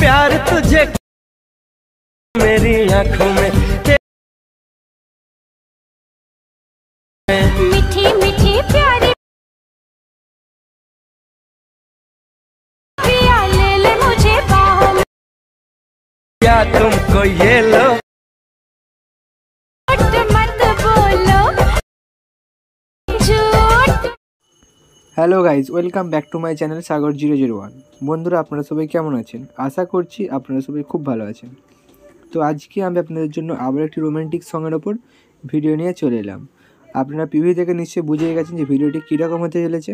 प्यार तुझे मेरी आंखों में मीठी मीठी प्यारी पिया ले ले मुझे बाहों में या तुमको ये लो मत बोलो झूठ। Hello guys, welcome back to my channel Sagar 001। বন্ধুরা, আপনারা সবাই কেমন আছেন? আশা করছি আপনারা সবাই খুব ভালো আছেন। তো আজকে আমি আপনাদের জন্য আবার একটি রোম্যান্টিক সঙের ওপর ভিডিও নিয়ে চলে এলাম। আপনারা পিভি থেকে নিশ্চয়ই বুঝে গেছেন যে ভিডিওটি কীরকম হতে চলেছে।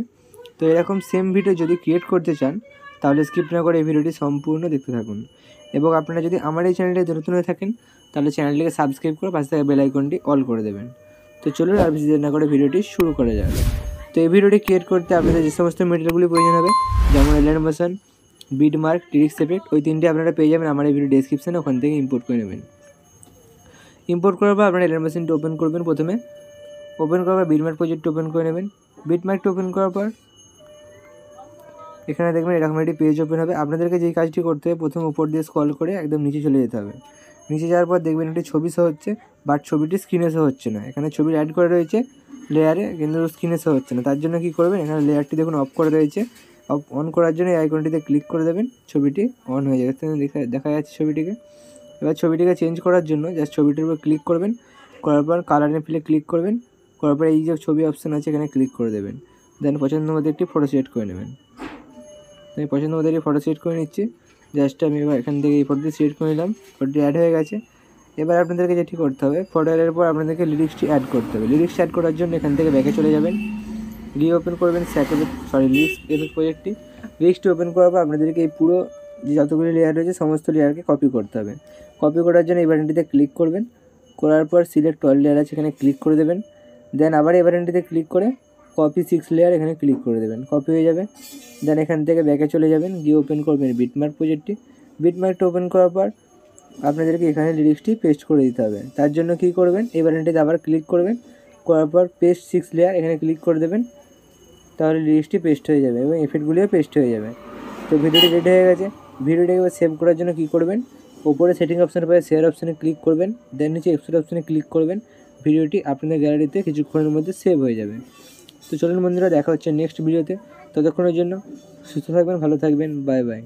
তো এরকম সেম ভিডিও যদি ক্রিয়েট করতে চান তাহলে স্কিপ না করে এই ভিডিওটি সম্পূর্ণ দেখতে থাকুন। এবং আপনারা যদি আমার এই চ্যানেলটি নতুন হয়ে থাকেন তাহলে চ্যানেলটিকে সাবস্ক্রাইব করে পাশে থাকা বেল আইকনটি অল করে দেবেন। তো চলুন আর বেশি দেরি না করে ভিডিওটি শুরু করা যাবে। তো এই ভিডিওটি ক্রিয়েট করতে আপনাদের যে সমস্ত মেটেরিয়ালগুলি প্রয়োজন হবে, যেমন animation, beat mark, lyrics effect, ওই তিনটে আপনারা পেয়ে যাবেন আমার এই ভিডিও ডেসক্রিপশনে, ওখান থেকে ইম্পোর্ট করে নেবেন। ইম্পোর্ট করার পর আপনারা অ্যানিমেশনটি ওপেন করবেন। প্রথমে ওপেন করার পর বিট মার্ক প্রজেক্টটি ওপেন করে নেবেন। বিট মার্কটি ওপেন করার পর এখানে দেখবেন এরকম একটি পেজ ওপেন হবে। আপনাদেরকে যেই কাজটি করতে হবে, প্রথমে উপর দিয়ে স্ক্রল করে একদম নিচে চলে যেতে হবে। নিচে যাওয়ার পর দেখবেন একটি ছবি শো হচ্ছে, বাট ছবিটি স্ক্রিনে শো হচ্ছে না। এখানে ছবি অ্যাড করে রয়েছে লেয়ারে, কিন্তু স্ক্রিনে শো হচ্ছে না। তার জন্য কী করবেন, এখানে লেয়ারটি দেখুন অফ করে রয়েছে। অন করার জন্য এই আইকনটিতে ক্লিক করে দেবেন, ছবিটি অন হয়ে যাবে। দেখা যাচ্ছে ছবিটিকে। এবার ছবিটিকে চেঞ্জ করার জন্য জাস্ট ছবিটির উপর ক্লিক করবেন, করার পর কালার এন্ড ফিলে ক্লিক করবেন, করার পর এই যে ছবি অপশান আছে এখানে ক্লিক করে দেবেন। দেন পছন্দ মতো একটি ফটো সিলেক্ট করে নেবেন। আমি পছন্দ মতো একটি ফটো সিলেক্ট করে নিচ্ছি। জাস্ট আমি এবার এখান থেকে এই ফটোটি সিলেক্ট করে নিলাম, ফটোটি অ্যাড হয়ে গেছে। এবার আপনাদেরকে যেটি করতে হবে, ফটো অ্যাডের পর আপনাদেরকে লিরিক্সটি অ্যাড করতে হবে। লিরিক্স অ্যাড করার জন্য এখান থেকে ব্যাকে চলে যাবেন, গিয়ে ওপেন করবেন লিরিক্স এফেক্ট প্রজেক্টটি। লিরিক্সটি ওপেন করার পর আপনাদেরকে এই পুরো যে যতগুলি লেয়ার রয়েছে সমস্ত লেয়ারকে কপি করতে হবে। কপি করার জন্য এই বাটনটিতে ক্লিক করবেন, করার পর সিলেক্ট অল লেয়ার আছে এখানে ক্লিক করে দেবেন। দেন আবার এই বাটনটিতে ক্লিক করে কপি 6 লেয়ার এখানে ক্লিক করে দেবেন, কপি হয়ে যাবে। দেন এখান থেকে ব্যাকে চলে যাবেন, গিয়ে ওপেন করবেন বিটমার্ক প্রজেক্টটি। বিটমার্কটা ওপেন করার পর আপনাদেরকে এখানে লিরিক্সটি পেস্ট করে দিতে হবে। তার জন্য কী করবেন, এই বাটনটিতে আবার ক্লিক করবেন, করার পর পেস্ট 6 লেয়ার এখানে ক্লিক করে দেবেন। তাহলে লিরিক্সটি পেস্ট হয়ে যাবে এবং এফেক্টগুলিও পেস্ট হয়ে যাবে। তো ভিডিওটি রেডি হয়ে গেছে। ভিডিওটিকে এবার সেভ করার জন্য কী করবেন, ওপরে সেটিং অপশানের পরে শেয়ার অপশানে ক্লিক করবেন, দেন নিচে এক্সপোর্ট অপশানে ক্লিক করবেন। ভিডিওটি আপনাদের গ্যালারিতে কিছুক্ষণের মধ্যে সেভ হয়ে যাবে। তো চলুন বন্ধুরা, দেখা হচ্ছে নেক্সট ভিডিওতে। ততক্ষণের জন্য সুস্থ থাকবেন, ভালো থাকবেন, বাই বাই।